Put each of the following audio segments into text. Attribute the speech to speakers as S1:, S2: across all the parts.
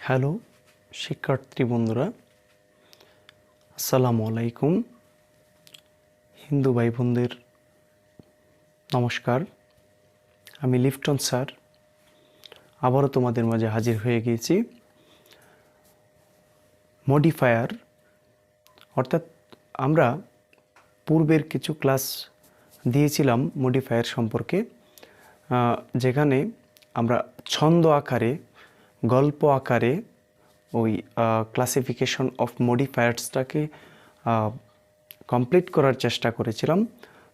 S1: Hello শিক্ষার্থী বন্ধুরা, আসসালামু আলাইকুম। হিন্দু ভাই বোনদের নমস্কার। আমি লিফটন স্যার আবারও তোমাদের মাঝে হাজির হয়ে গিয়েছি। মডিফায়ার অর্থাৎ আমরা পূর্বের কিছু ক্লাস দিয়েছিলাম মডিফায়ার সম্পর্কে, যেখানে আমরা ছন্দ আকারে, গল্প আকারে ওই ক্লাসিফিকেশন অফ মডিফায়ার্সটাকে কমপ্লিট করার চেষ্টা করেছিলাম।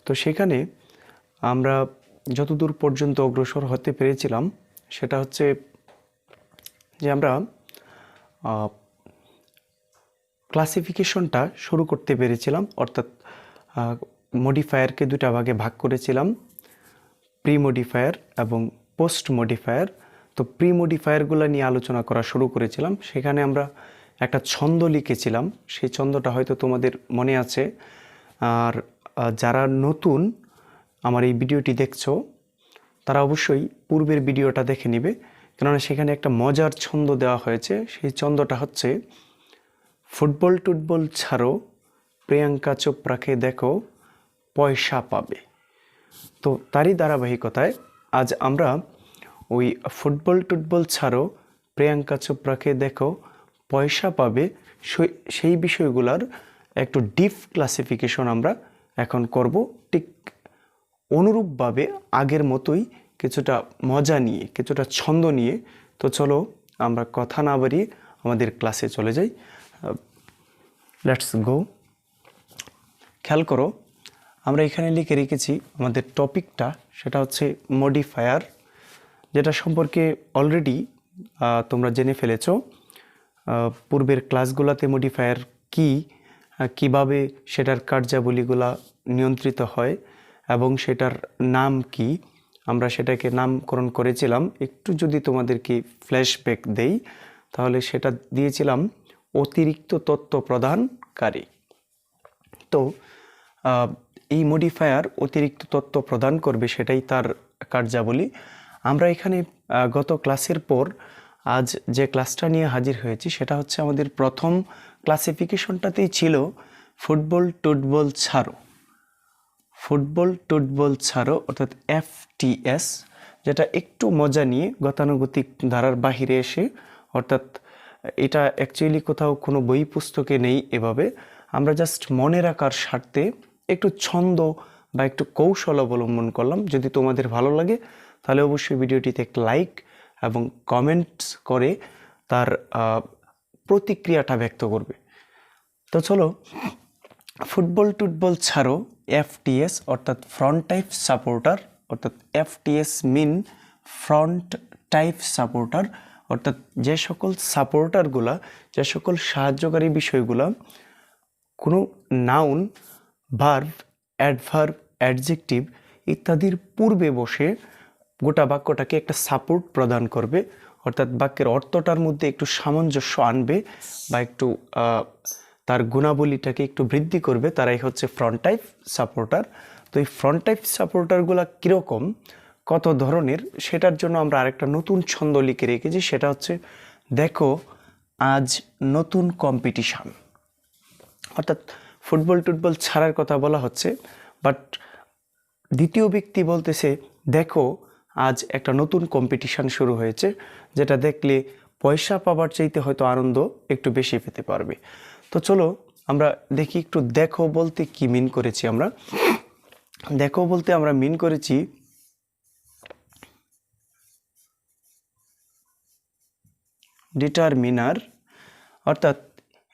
S1: তো সেখানে আমরা যতদূর পর্যন্ত অগ্রসর হতে পেরেছিলাম সেটা হচ্ছে যে আমরা ক্লাসিফিকেশনটা শুরু করতে পেরেছিলাম, অর্থাৎ মডিফায়ারকে দুটা ভাগে ভাগ করেছিলাম, প্রি মডিফায়ার এবং পোস্ট মডিফায়ার। তো প্রি মডিফায়ারগুলো নিয়ে আলোচনা করা শুরু করেছিলাম। সেখানে আমরা একটা ছন্দ লিখেছিলাম, সেই ছন্দটা হয়তো তোমাদের মনে আছে। আর যারা নতুন আমার এই ভিডিওটি দেখছো তারা অবশ্যই পূর্বের ভিডিওটা দেখে নেবে, কেননা সেখানে একটা মজার ছন্দ দেওয়া হয়েছে। সেই ছন্দটা হচ্ছে, ফুটবল টুটবল ছাড়ো, প্রিয়াঙ্কা চোপড়াকে দেখো, পয়সা পাবে। তো তারই ধারাবাহিকতায় আজ আমরা ওই ফুটবল টুটবল ছাড়ো, প্রিয়াঙ্কা চোপড়াকে দেখো, পয়সা পাবে, সেই বিষয়গুলোর একটু ডিপ ক্লাসিফিকেশন আমরা এখন করব, ঠিক অনুরূপভাবে আগের মতোই কিছুটা মজা নিয়ে, কিছুটা ছন্দ নিয়ে। তো চলো আমরা কথা না বাড়িয়ে আমাদের ক্লাসে চলে যাই। Let's go. খেয়াল করো, আমরা এখানে লিখে রেখেছি আমাদের টপিকটা, সেটা হচ্ছে মডিফায়ার, যেটা সম্পর্কে অলরেডি তোমরা জেনে ফেলেছো। পূর্বের ক্লাসগুলোতে মডিফায়ার কি, কিভাবে সেটার কার্যাবলীগুলা নিয়ন্ত্রিত হয় এবং সেটার নাম কি, আমরা সেটাকে নামকরণ করেছিলাম। একটু যদি তোমাদেরকে ফ্ল্যাশব্যাক দেই তাহলে সেটা দিয়েছিলাম অতিরিক্ত তথ্য প্রদানকারী। তো এই মডিফায়ার অতিরিক্ত তথ্য প্রদান করবে, সেটাই তার কার্যাবলী। আমরা এখানে গত ক্লাসের পর আজ যে ক্লাসটা নিয়ে হাজির হয়েছি সেটা হচ্ছে আমাদের প্রথম ক্লাসিফিকেশনটাতেই ছিল ফুটবল টুটবল ছাড়ো। ফুটবল টুটবল ছাড়ো অর্থাৎ FTS, যেটা একটু মজা নিয়ে গতানুগতিক ধারার বাহিরে এসে, অর্থাৎ এটা অ্যাকচুয়ালি কোথাও কোনো বই পুস্তকে নেই এভাবে, আমরা জাস্ট মনে রাখার স্বার্থে একটু ছন্দ বা একটু কৌশল অবলম্বন করলাম। যদি তোমাদের ভালো লাগে তাহলে অবশ্যই ভিডিওটিতে একটা লাইক এবং কমেন্টস করে তার প্রতিক্রিয়াটা ব্যক্ত করবে। তো চলো, ফুটবল টুটবল ছাড়ো FTS অর্থাৎ ফ্রন্ট টাইপ সাপোর্টার, অর্থাৎ FTS মিন ফ্রন্ট টাইপ সাপোর্টার, অর্থাৎ যে সকল সাপোর্টারগুলা, যে সকল সাহায্যকারী বিষয়গুলা কোনো নাউন, ভার্ব, অ্যাডভার্ব, অ্যাডজেক্টিভ ইত্যাদির পূর্বে বসে গোটা বাক্যটাকে একটা সাপোর্ট প্রদান করবে, অর্থাৎ বাক্যের অর্থটার মধ্যে একটু সামঞ্জস্য আনবে বা একটু তার গুণাবলীটাকে একটু বৃদ্ধি করবে, তারাই হচ্ছে ফ্রন্ট টাইপ সাপোর্টার। তো এই ফ্রন্ট টাইপ সাপোর্টারগুলো কীরকম, কত ধরনের, সেটার জন্য আমরা আরেকটা নতুন ছন্দ লিখে রেখেছি, সেটা হচ্ছে, দেখো আজ নতুন কম্পিটিশান। অর্থাৎ ফুটবল টুটবল ছাড়ার কথা বলা হচ্ছে, বাট দ্বিতীয় ব্যক্তি বলতেছে, দেখো আজ একটা নতুন কম্পিটিশান শুরু হয়েছে, যেটা দেখলে পয়সা পাবার চাইতে হয়তো আনন্দ একটু বেশি পেতে পারবে। তো চলো আমরা দেখি একটু দেখো বলতে কি মিন করেছি আমরা। দেখো বলতে আমরা মিন করেছি ডিটারমিনার, অর্থাৎ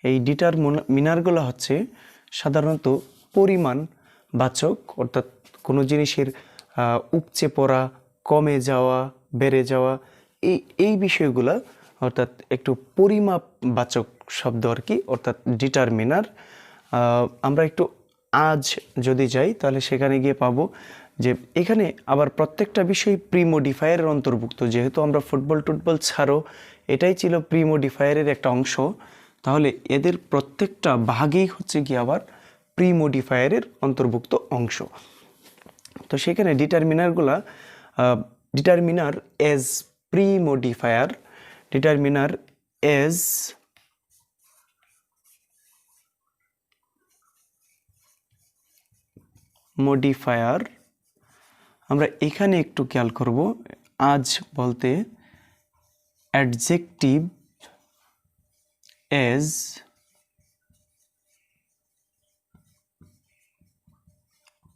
S1: এই ডিটারমিনারগুলো হচ্ছে সাধারণত পরিমাণ বাচক, অর্থাৎ কোনো জিনিসের উপচে পড়া, কমে যাওয়া, বেড়ে যাওয়া, এই বিষয়গুলো, অর্থাৎ একটু পরিমাপবাচক শব্দ আর কি, অর্থাৎ ডিটারমিনার। আমরা একটু আজ যদি যাই তাহলে সেখানে গিয়ে পাবো যে এখানে আবার প্রত্যেকটা বিষয় প্রি মডিফায়ারের অন্তর্ভুক্ত। যেহেতু আমরা ফুটবল টুটবল ছাড়ো এটাই ছিল প্রি মডিফায়ারের একটা অংশ, তাহলে এদের প্রত্যেকটা ভাগেই হচ্ছে কি আবার প্রি মডিফায়ারের অন্তর্ভুক্ত অংশ। তো সেখানে determiner as premodifier, determiner as modifier. আমরা এখানে একটু খেয়াল করব, আজ বলতে অ্যাডজেক্টিভ এজ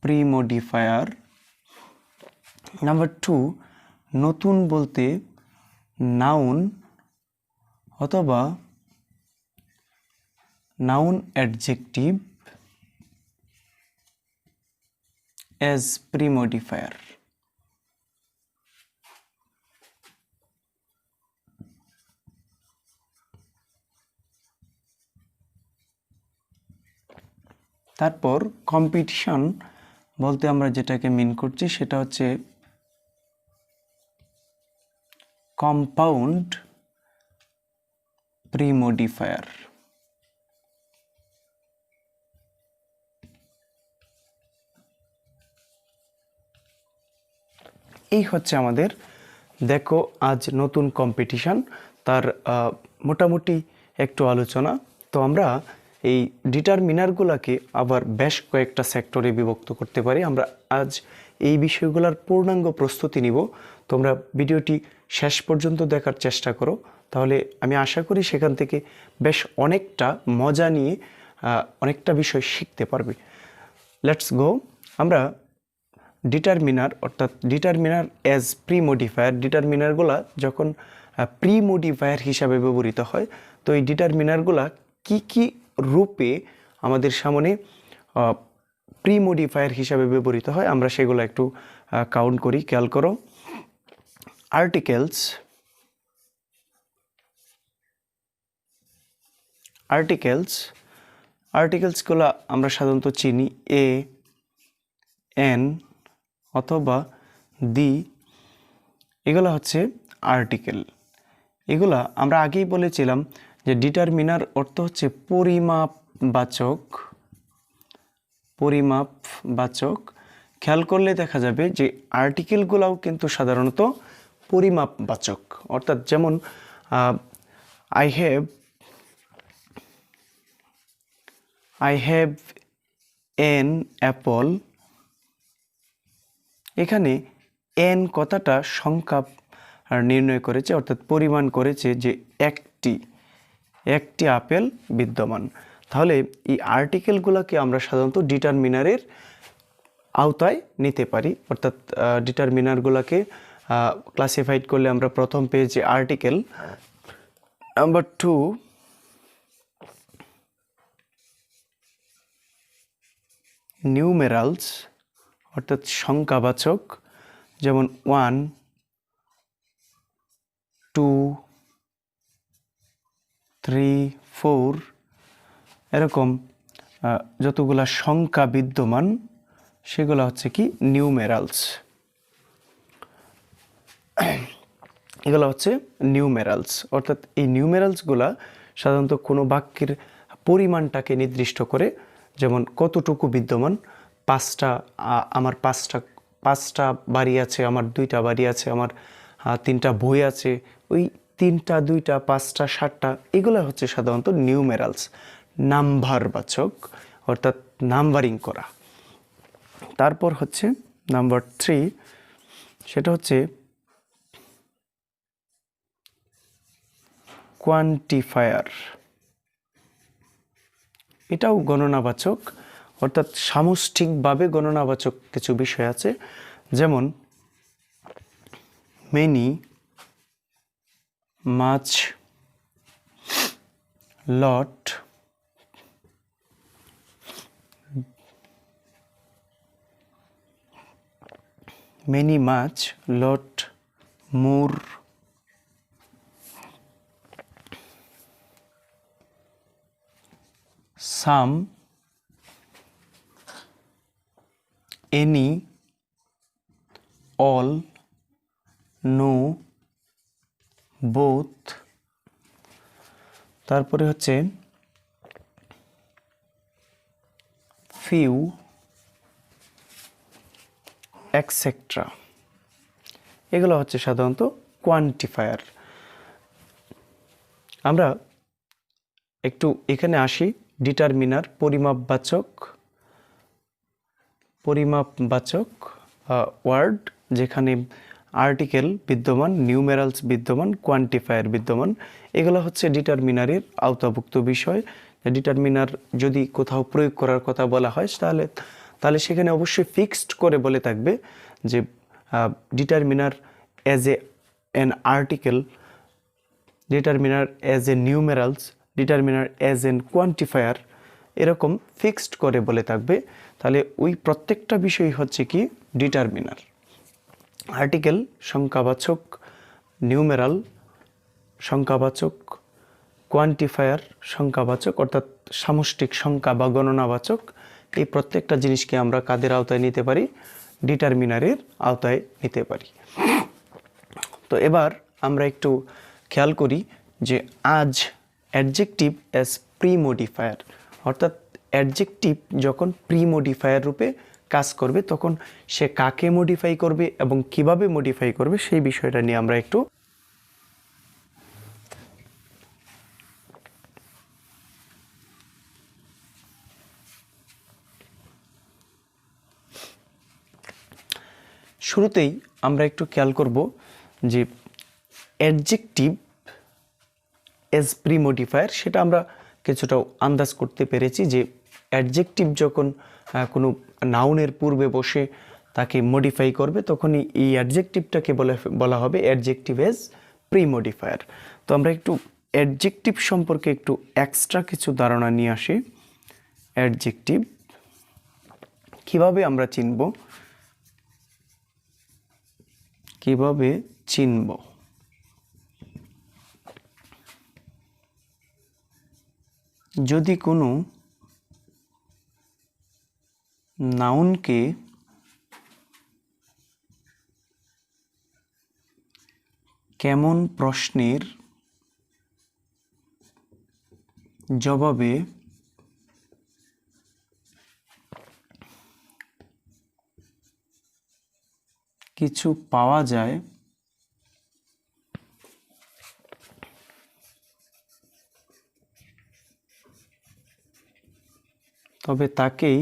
S1: প্রি-মডিফায়ার। নাম্বার 2, নতুন বলতে নাউন অথবা নাউন অ্যাডজেক্টিভ এজ প্রি-মডিফায়ার। তারপর কম্পিটিশন বলতে আমরা যেটাকে মিন করছি সেটা হচ্ছে কম্পাউন্ড প্রি-মডিফায়ার। এই হচ্ছে আমাদের দেখো আজ নতুন কম্পিটিশন, তার মোটামুটি একটু আলোচনা। তো আমরা এই ডিটারমিনারগুলোকে আবার বেশ কয়েকটা সেক্টরে বিভক্ত করতে পারি। আমরা আজ এই বিষয়গুলোর পূর্ণাঙ্গ প্রস্তুতি নিব। তোমরা ভিডিওটি শেষ পর্যন্ত দেখার চেষ্টা করো, তাহলে আমি আশা করি সেখান থেকে বেশ অনেকটা মজা নিয়ে অনেকটা বিষয় শিখতে পারবে। Let's go. আমরা ডিটারমিনার অর্থাৎ ডিটারমিনার অ্যাজ প্রি-মডিফায়ার, ডিটারমিনারগুলা যখন প্রি-মডিফায়ার হিসাবে ব্যবহৃত হয়, তো এই ডিটারমিনারগুলা কি কি রূপে আমাদের সামনে প্রি-মডিফায়ার হিসাবে ব্যবহৃত হয় আমরা সেগুলো একটু কাউন্ট করি। খেয়াল করো, আর্টিকেলসগুলো আমরা সাধারণত চিনি এ, এন অথবা দি, এগুলো হচ্ছে আর্টিকেল। এগুলা আমরা আগেই বলেছিলাম যে ডিটারমিনার অর্থ হচ্ছে পরিমাপবাচক। খেয়াল করলে দেখা যাবে যে আর্টিকেলগুলোও কিন্তু সাধারণত পরিমাপবাচক। অর্থাৎ যেমন আই হ্যাভ এন অ্যাপল, এখানে এন কথাটা সংখ্যা নির্ণয় করেছে, অর্থাৎ পরিমাণ করেছে যে একটি আপেল বিদ্যমান। তাহলে এই আর্টিকেলগুলোকে আমরা সাধারণত ডিটারমিনারের আওতায় নিতে পারি। অর্থাৎ ডিটারমিনারগুলোকে ক্লাসিফাইড করলে আমরা প্রথম পেয়েছি আর্টিকেল। নাম্বার 2, নিউমেরালস অর্থাৎ সংখ্যাবাচক, যেমন 1, 2, 3, 4 এরকম যতগুলা সংখ্যা বিদ্যমান সেগুলো হচ্ছে কি নিউমেরালস। এগুলো হচ্ছে নিউমেরালস। অর্থাৎ এই নিউমেরালসগুলা সাধারণত কোনো বাক্যের পরিমাণটাকে নির্দিষ্ট করে, যেমন কতটুকু বিদ্যমান, আমার পাঁচটা বাড়ি আছে, আমার 2টা বাড়ি আছে, আমার 3টা বই আছে, ওই 3টা 2টা 5টা 7টা এগুলো হচ্ছে সাধারণত নিউমেরালস, নাম্বারবাচক অর্থাৎ নাম্বারিং করা। তারপর হচ্ছে নাম্বার 3, সেটা হচ্ছে কোয়ান্টিফায়ার। এটাও গণনাবাচক, অর্থাৎ সামষ্টিকভাবে গণনাবাচক কিছু বিষয় আছে, যেমন মেনি, মাচ, লট, মেনি, মাচ, লট, মোর, সাম, এনি, অল, নো, বোথ। তারপরে হচ্ছে ফিউ, এটসেট্রা। এগুলো হচ্ছে সাধারণত কোয়ান্টিফায়ার। আমরা একটু এখানে আসি, ডিটারমিনার পরিমাপবাচক ওয়ার্ড, যেখানে আর্টিকেল বিদ্যমান, নিউমেরালস বিদ্যমান, কোয়ান্টিফায়ার বিদ্যমান, এগুলো হচ্ছে ডিটারমিনারের আওতাভুক্ত বিষয়। ডিটারমিনার যদি কোথাও প্রয়োগ করার কথা বলা হয় তাহলে সেখানে অবশ্যই ফিক্সড করে বলে থাকবে যে determiner as an article, determiner as a numerals, determiner as an quantifier, এরকম ফিক্সড করে বলে থাকবে। তাহলে ওই প্রত্যেকটা বিষয় হচ্ছে কি ডিটারমিনার। আর্টিকেল সংখ্যাবাচক, নিউমেরাল সংখ্যাবাচক, কোয়ান্টিফায়ার সংখ্যাবাচক অর্থাৎ সামষ্টিক সংখ্যা বা গণনাবাচক, এই প্রত্যেকটা জিনিসকে আমরা কাদের আওতায় নিতে পারি? ডিটারমিনারের আওতায় নিতে পারি। তো এবার আমরা একটু খেয়াল করি যে আজ অ্যাডজেক্টিভ অ্যাজ প্রি মডিফায়ার, অর্থাৎ অ্যাডজেক্টিভ যখন প্রি মডিফায়ার রূপে কাজ করবে তখন সে কাকে মডিফাই করবে এবং কিভাবে মডিফাই করবে সেই বিষয়টা নিয়ে আমরা একটু শুরুতেই আমরা একটু খেয়াল করব যে অ্যাডজেক্টিভ এজ প্রি মডিফায়ার, সেটা আমরা কিছুটা আন্দাজ করতে পেরেছি যে অ্যাডজেক্টিভ যখন কোনো নাউনের পূর্বে বসে তাকে মডিফাই করবে তখনই এই অ্যাডজেক্টিভটাকে বলা হবে অ্যাডজেক্টিভ এজ প্রি মডিফায়ার। তো আমরা একটু অ্যাডজেক্টিভ সম্পর্কে একটু এক্সট্রা কিছু ধারণা নিয়ে আসি। অ্যাডজেক্টিভ কিভাবে আমরা চিনব? যদি কোনো নাউনকে কেমন প্রশ্নের জবাবে কিছু পাওয়া যায়, তবে তাকেই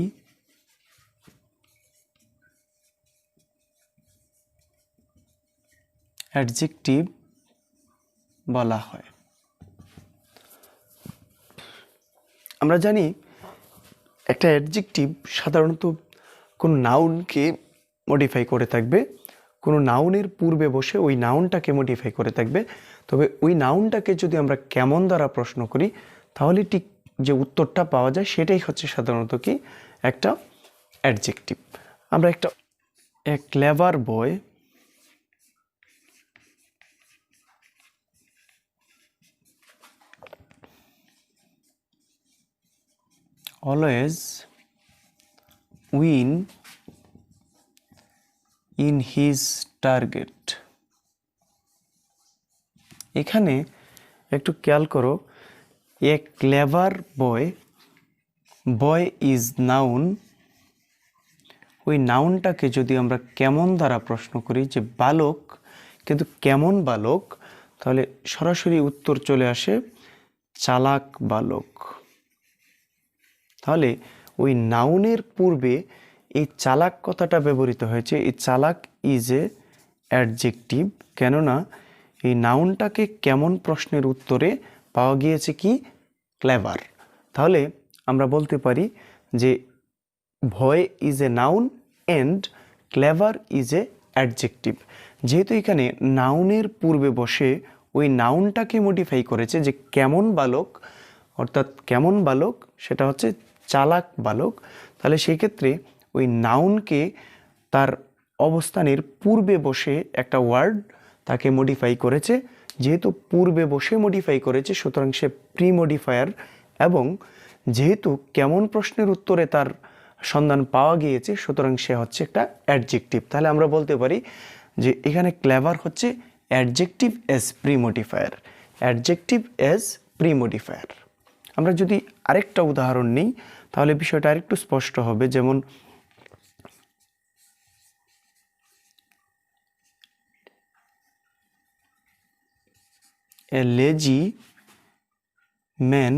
S1: অ্যাডজেক্টিভ বলা হয়। আমরা জানি একটা অ্যাডজেক্টিভ সাধারণত কোনো নাউনকে মডিফাই করে থাকবে, কোনো নাউনের পূর্বে বসে ওই নাউনটাকে মডিফাই করে থাকবে। তবে ওই নাউনটাকে যদি আমরা কেমন দ্বারা প্রশ্ন করি তাহলে ঠিক যে উত্তরটা পাওয়া যায় সেটাই হচ্ছে সাধারণত কি একটা অ্যাডজেক্টিভ। আমরা একটা এ clever boy always win in his target। এখানে একটু খেয়াল করো, এ ক্লেভার বয় ইজ নাউন, ওই নাউনটাকে যদি আমরা কেমন দ্বারা প্রশ্ন করি যে বালক, কিন্তু কেমন বালক, তাহলে সরাসরি উত্তর চলে আসে চালাক বালক। তাহলে ওই নাউনের পূর্বে এই চালাক কথাটা ব্যবহৃত হয়েছে। এই চালাক ইজ এ অ্যাডজেক্টিভ, কেননা এই নাউনটাকে কেমন প্রশ্নের উত্তরে পাওয়া গিয়েছে কি ক্লেভার। তাহলে আমরা বলতে পারি যে ভয় is a noun and clever is a adjective. যেহেতু এখানে নাউনের পূর্বে বসে ওই নাউনটাকে মডিফাই করেছে যে কেমন বালক, অর্থাৎ কেমন বালক সেটা হচ্ছে চালাক বালক, তাহলে সেই ক্ষেত্রে ওই নাউনকে তার অবস্থানের পূর্বে বসে একটা ওয়ার্ড তাকে মডিফাই করেছে। যেহেতু পূর্বে বসে মডিফাই করেছে সুতরাং সে প্রি মডিফায়ার, এবং যেহেতু কেমন প্রশ্নের উত্তরে তার সন্ধান পাওয়া গিয়েছে সুতরাং সে হচ্ছে একটা অ্যাডজেক্টিভ। তাহলে আমরা বলতে পারি যে এখানে ক্লেভার হচ্ছে adjective as premodifier, adjective as premodifier. আমরা যদি আরেকটা উদাহরণ নিই তাহলে বিষয়টা আরেকটু স্পষ্ট হবে। যেমন এ lazy men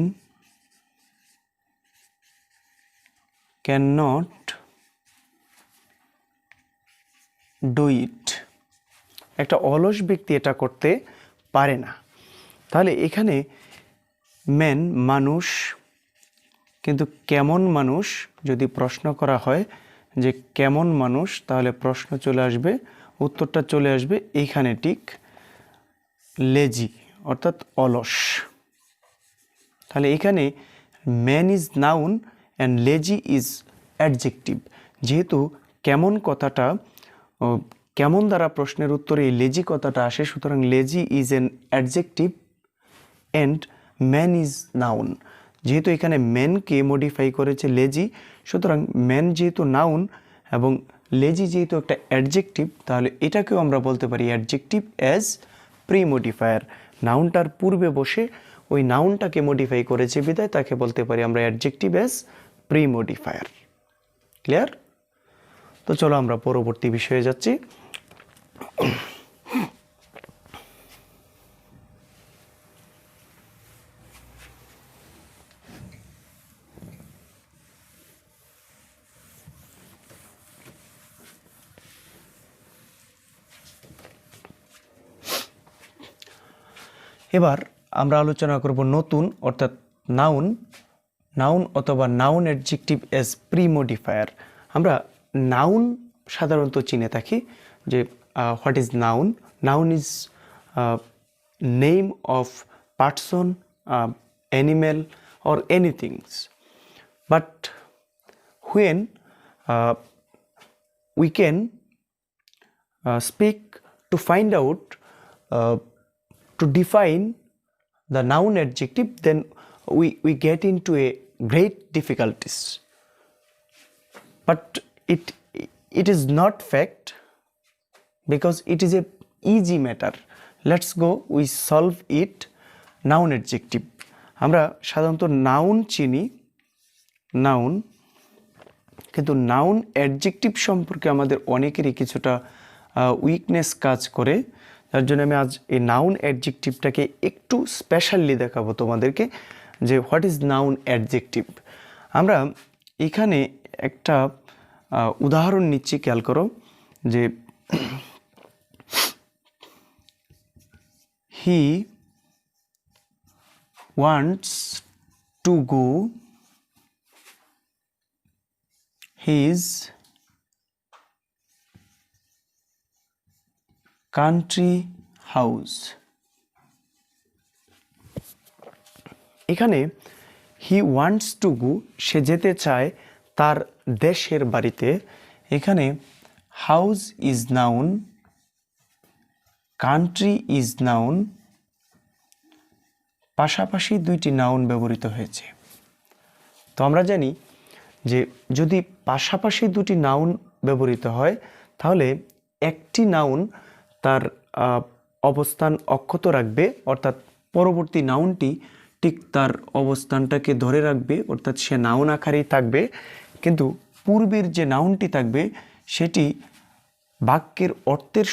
S1: cannot do it, একটা অলস ব্যক্তি এটা করতে পারে না। তাহলে এখানে ম্যান মানুষ, কিন্তু কেমন মানুষ যদি প্রশ্ন করা হয় যে কেমন মানুষ, তাহলে প্রশ্ন চলে আসবে, উত্তরটা চলে আসবে এইখানে ঠিক, লেজি অর্থাৎ অলস। তাহলে এখানে man is noun and lazy is adjective. যেহেতু কেমন কথাটা কেমন দ্বারা প্রশ্নের উত্তরে এই লেজি কথাটা আসে, সুতরাং lazy is an adjective and man is noun. যেহেতু এখানে ম্যানকে মডিফাই করেছে লেজি, সুতরাং ম্যান যেহেতু নাউন এবং লেজি যেহেতু একটা অ্যাডজেক্টিভ, তাহলে এটাকেও আমরা বলতে পারি অ্যাডজেক্টিভ অ্যাজ প্রিমোডিফায়ার। নাউনটার পূর্বে বসে ওই নাউনটাকে মডিফাই করেছে বিধায় তাকে বলতে পারি আমরা অ্যাডজেক্টিভ অ্যাজ প্রিমোডিফায়ার। ক্লিয়ার? তো চলো আমরা পরবর্তী বিষয়ে যাচ্ছি। এবার আমরা আলোচনা করব নতুন অর্থাৎ নাউন, নাউন অথবা নাউন অ্যাডজেক্টিভ অ্যাজ প্রিমোডিফায়ার। আমরা নাউন সাধারণত চিনে থাকি যে what is noun. Noun is name of person, animal or anythings, but when we can speak to find out to define the noun adjective, then we get into a great difficulties, but it is not fact because it is a easy matter. Let's go, we solve it. Noun adjective, আমরা সাধারণত noun চিনি, noun, কিন্তু noun adjective সম্পর্কে আমাদের অনেকেরই কিছুটা weakness কাজ করে। তার জন্য আমি আজ এই নাউন অ্যাডজেক্টিভটাকে একটু স্পেশালি দেখাবো তোমাদেরকে যে হোয়াট ইজ নাউন অ্যাডজেক্টিভ। আমরা এখানে একটা উদাহরণ নিচ্ছি, খেয়াল করো যে he wants to go his country house. এখানে হি ওয়ান্টস টু গো, সে যেতে চায় তার দেশের বাড়িতে। এখানে house is noun, country is noun, পাশাপাশি দুইটি নাউন ব্যবহৃত হয়েছে। তো আমরা জানি যে যদি পাশাপাশি দুটি নাউন ব্যবহৃত হয় তাহলে একটি নাউন তার অবস্থান অক্ষত রাখবে, অর্থাৎ পরবর্তী নাউনটি ঠিক তার অবস্থানটাকে ধরে রাখবে, অর্থাৎ সে নাউন আকারেই থাকবে, কিন্তু পূর্বের যে নাউনটি থাকবে সেটি বাক্যের অর্থের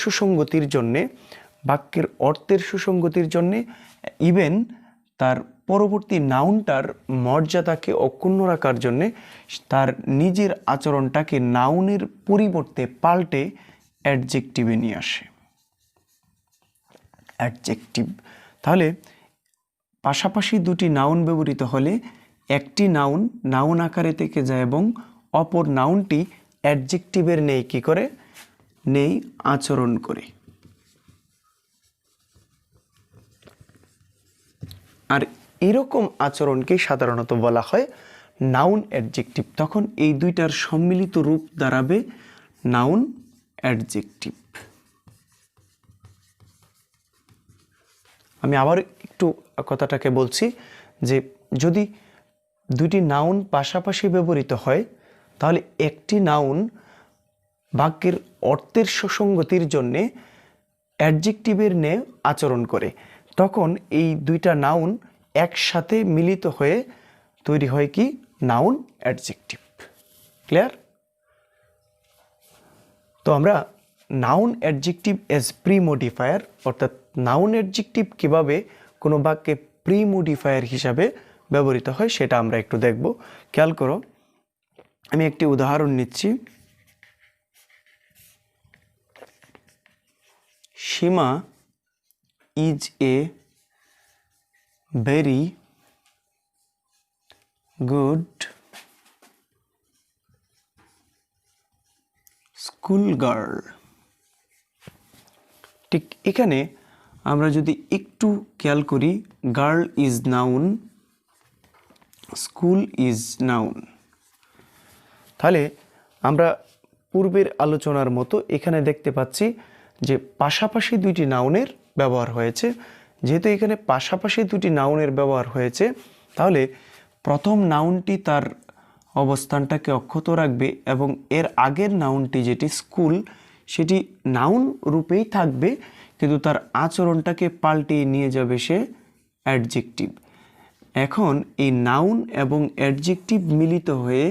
S1: সুসঙ্গতির জন্যে ইভেন তার পরবর্তী নাউনটার মর্যাদাকে অক্ষুণ্ণ রাখার জন্যে তার নিজের আচরণটাকে নাউনের পরিবর্তে পাল্টে অ্যাডজেক্টিভে নিয়ে আসে। অ্যাডজেক্টিভ, তাহলে পাশাপাশি দুটি নাউন ব্যবহৃত হলে একটি নাউন নাউন আকারে থেকে যায় এবং অপর নাউনটি অ্যাডজেক্টিভের নেই কি করে, নেই আচরণ করে। আর এরকম আচরণকেই সাধারণত বলা হয় নাউন অ্যাডজেক্টিভ। তখন এই দুইটার সম্মিলিত রূপ দাঁড়াবে নাউন অ্যাডজেক্টিভ। আমি আবার একটু কথাটাকে বলছি যে যদি দুটি নাউন পাশাপাশি ব্যবহৃত হয় তাহলে একটি নাউন বাক্যের অর্থের সুসঙ্গতির জন্যে অ্যাডজেক্টিভের ন্যায় আচরণ করে, তখন এই দুইটা নাউন একসাথে মিলিত হয়ে তৈরি হয় কি, নাউন অ্যাডজেক্টিভ। ক্লিয়ার? তো আমরা নাউন অ্যাডজেক্টিভ অ্যাজ প্রিমোডিফায়ার, অর্থাৎ নাউন অ্যাডজেক্টিভ কীভাবে কোনো বাক্যে প্রি মডিফায়ার হিসাবে ব্যবহৃত হয় সেটা আমরা একটু দেখব। খেয়াল করো, আমি একটি উদাহরণ নিচ্ছি। Seema is a very good school girl. ঠিক এখানে আমরা যদি একটু খেয়াল করি, girl is noun, school is noun, তাহলে আমরা পূর্বের আলোচনার মতো এখানে দেখতে পাচ্ছি যে পাশাপাশি দুইটি নাউনের ব্যবহার হয়েছে। যেহেতু এখানে পাশাপাশি দুটি নাউনের ব্যবহার হয়েছে, তাহলে প্রথম নাউনটি তার অবস্থানটাকে অক্ষত রাখবে এবং এর আগের নাউনটি যেটি স্কুল সেটি নাউন রূপেই থাকবে, কিন্তু তার আচরণটাকে পাল্টিয়ে নিয়ে যাবে সে অ্যাডজেক্টিভ। এখন এই নাউন এবং অ্যাডজেক্টিভ মিলিত হয়ে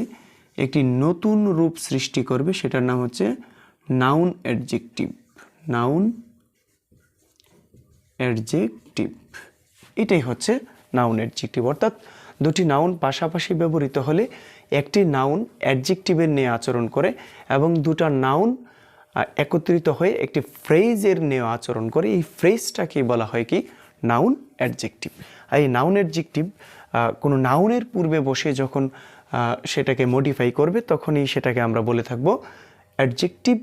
S1: একটি নতুন রূপ সৃষ্টি করবে, সেটার নাম হচ্ছে নাউন অ্যাডজেক্টিভ। নাউন অ্যাডজেক্টিভ, এটাই হচ্ছে নাউন অ্যাডজেক্টিভ। অর্থাৎ দুটি নাউন পাশাপাশি ব্যবহৃত হলে একটি নাউন অ্যাডজেক্টিভের নিয়ে আচরণ করে এবং দুটা নাউন একত্রিত হয়ে একটি ফ্রেজের নিয়ে আচরণ করে। এই ফ্রেজটাকে বলা হয় কি? Noun adjective. আর এই নাউন অ্যাডজেক্টিভ কোনো নাউনের পূর্বে বসে যখন সেটাকে মডিফাই করবে তখনই সেটাকে আমরা বলে থাকবো adjective,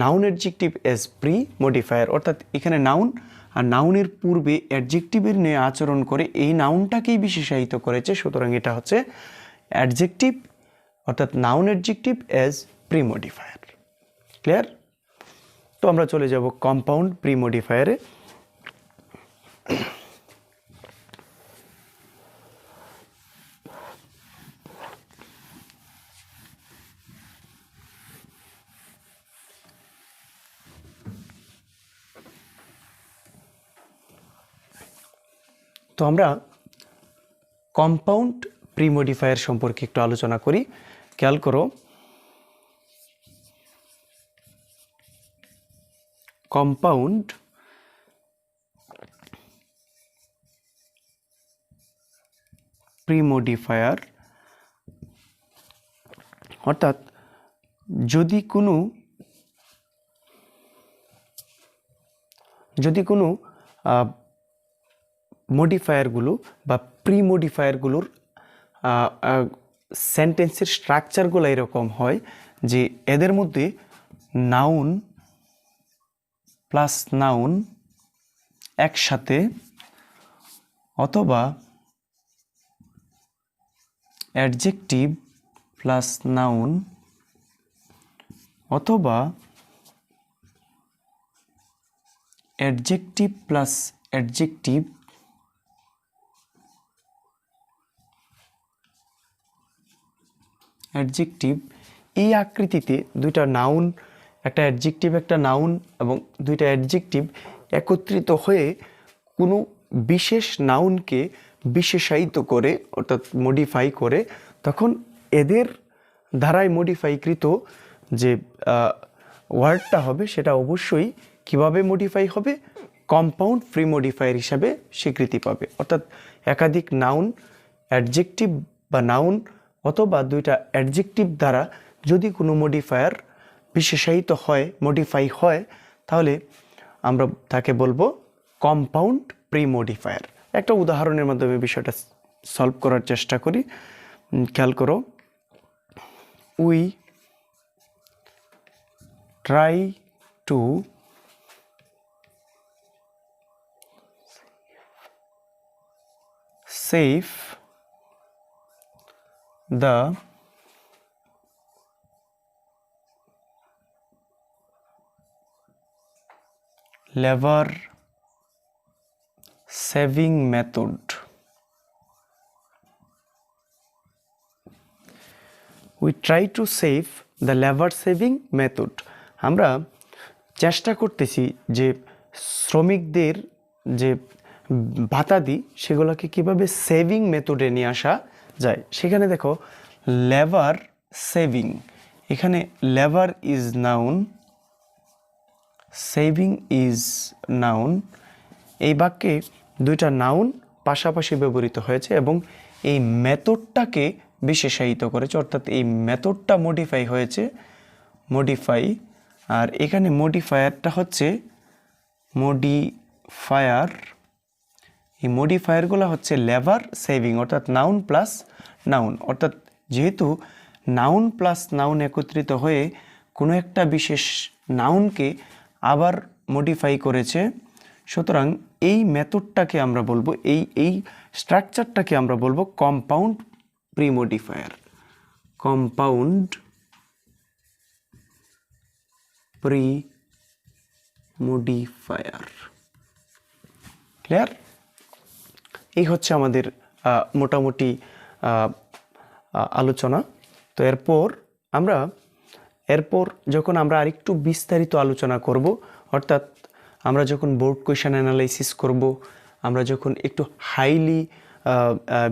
S1: noun adjective as pre modifier. অর্থাৎ এখানে নাউন আর নাউনের পূর্বে অ্যাডজেক্টিভের নিয়ে আচরণ করে এই নাউনটাকেই বিশেষায়িত করেছে, সুতরাং এটা হচ্ছে অ্যাডজেক্টিভ, অর্থাৎ noun adjective as pre modifier. Clear? তো আমরা চলে যাব কম্পাউন্ড প্রি মডিফায়ারে। তো আমরা কম্পাউন্ড প্রি মডিফায়ার সম্পর্কে একটু আলোচনা করি। খেয়াল করো, কম্পাউন্ড প্রি মডিফায়ার অর্থাৎ যদি কোনো মডিফায়ারগুলো বা প্রি মডিফায়ারগুলোর সেন্টেন্সের স্ট্রাকচারগুলো এরকম হয় যে এদের মধ্যে নাউন প্লাস নাউন একসাথে অথবা অ্যাডজেক্টিভ প্লাস নাউন অথবা অ্যাডজেক্টিভ প্লাস অ্যাডজেক্টিভ এই আকৃতিতে দুইটা নাউন, একটা অ্যাডজেক্টিভ একটা নাউন এবং দুইটা অ্যাডজেক্টিভ একত্রিত হয়ে কোনো বিশেষ নাউনকে বিশেষায়িত করে অর্থাৎ মডিফাই করে, তখন এদের দ্বারাই মডিফাইকৃত যে ওয়ার্ডটা হবে সেটা অবশ্যই কিভাবে মডিফাই হবে? কম্পাউন্ড প্রি মডিফায়ার হিসাবে স্বীকৃতি পাবে। অর্থাৎ একাধিক নাউন, অ্যাডজেক্টিভ বা নাউন অথবা দুইটা অ্যাডজেক্টিভ দ্বারা যদি কোনো মডিফায়ার বিশেষায়িত হয়, মডিফাই হয়, তাহলে আমরা তাকে বলবো কম্পাউন্ড প্রি মডিফায়ার। একটা উদাহরণের মাধ্যমে বিষয়টা সলভ করার চেষ্টা করি। খেয়াল করো, we try to save the lever saving method। We try to save the lever saving method। আমরা চেষ্টা করতেছি যে শ্রমিকদের যে ভাতা দিই সেগুলোকে কিভাবে সেভিং মেথডে নিয়ে আসা যায়। সেখানে দেখো লেভার সেভিং, এখানে lever is noun, saving is noun. এই বাক্যে দুইটা নাউন পাশাপাশি ব্যবহৃত হয়েছে এবং এই মেথডটাকে বিশেষায়িত করেছে, অর্থাৎ এই মেথডটা মডিফাই হয়েছে, মডিফাই। আর এখানে মডিফায়ারটা হচ্ছে মডিফায়ার, এই মডিফায়ারগুলো হচ্ছে লেভার সেভিং, অর্থাৎ নাউন প্লাস নাউন, অর্থাৎ যেহেতু নাউন প্লাস নাউন একত্রিত হয়ে কোনো একটা বিশেষ নাউনকে আবার মডিফাই করেছে, সুতরাং এই মেথডটাকে আমরা বলবো, এই স্ট্রাকচারটাকে আমরা বলবো কম্পাউন্ড প্রিমোডিফায়ার, কম্পাউন্ড প্রিমোডিফায়ার। ক্লিয়ার? এই হচ্ছে আমাদের মোটামুটি আলোচনা। তো এরপর যখন আমরা আরেকটু বিস্তারিত আলোচনা করব, অর্থাৎ আমরা যখন বোর্ড কোয়েশ্চেন অ্যানালাইসিস করব, আমরা যখন একটু হাইলি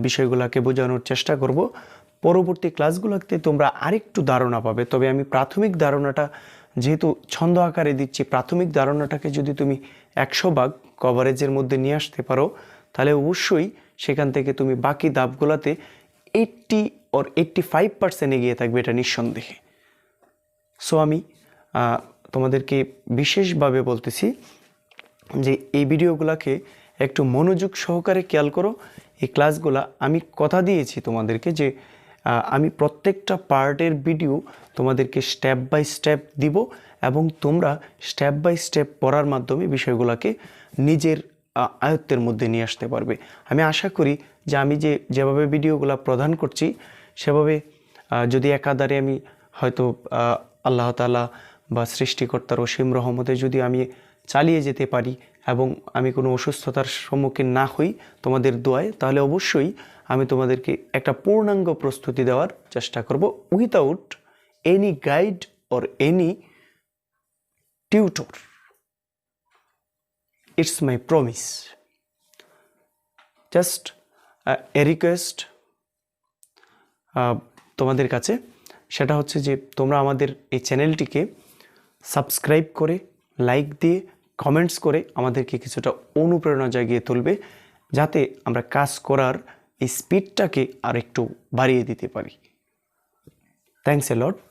S1: বিষয়গুলোকে বোঝানোর চেষ্টা করব, পরবর্তী ক্লাসগুলোতে তোমরা আরেকটু ধারণা পাবে। তবে আমি প্রাথমিক ধারণাটা যেহেতু ছন্দ আকারে দিচ্ছি, প্রাথমিক ধারণাটাকে যদি তুমি 100% কভারেজের মধ্যে নিয়ে আসতে পারো, তাহলে অবশ্যই সেখান থেকে তুমি বাকি ধাপগুলোতে 80 or 85% এগিয়ে থাকবে, এটা নিঃসন্দেহে। সো আমি তোমাদেরকে বিশেষভাবে বলতেছি যে এই ভিডিওগুলোকে একটু মনোযোগ সহকারে খেয়াল করো। এই ক্লাসগুলা আমি কথা দিয়েছি তোমাদেরকে যে আমি প্রত্যেকটা পার্টের ভিডিও তোমাদেরকে স্টেপ বাই স্টেপ দিব এবং তোমরা স্টেপ বাই স্টেপ পড়ার মাধ্যমে বিষয়গুলোকে নিজের আয়ত্তের মধ্যে নিয়ে আসতে পারবে। আমি আশা করি যে আমি যেভাবে ভিডিওগুলো প্রদান করছি সেভাবে যদি একাধারে আমি হয়তো আল্লাহ তাআলা বা সৃষ্টিকর্তার অসীম রহমতে যদি আমি চালিয়ে যেতে পারি এবং আমি কোনো অসুস্থতার সম্মুখীন না হই তোমাদের দোয়ায়, তাহলে অবশ্যই আমি তোমাদেরকে একটা পূর্ণাঙ্গ প্রস্তুতি দেওয়ার চেষ্টা করব, without any guide or any tutor. It's my promise. Just a request তোমাদের কাছে, সেটা হচ্ছে যে তোমরা আমাদের এই চ্যানেলটিকে সাবস্ক্রাইব করে, লাইক দিয়ে, কমেন্টস করে আমাদেরকে কিছুটা অনুপ্রেরণা জাগিয়ে তুলবে, যাতে আমরা কাজ করার এই স্পিডটাকে আর একটু বাড়িয়ে দিতে পারি। Thanks a lot.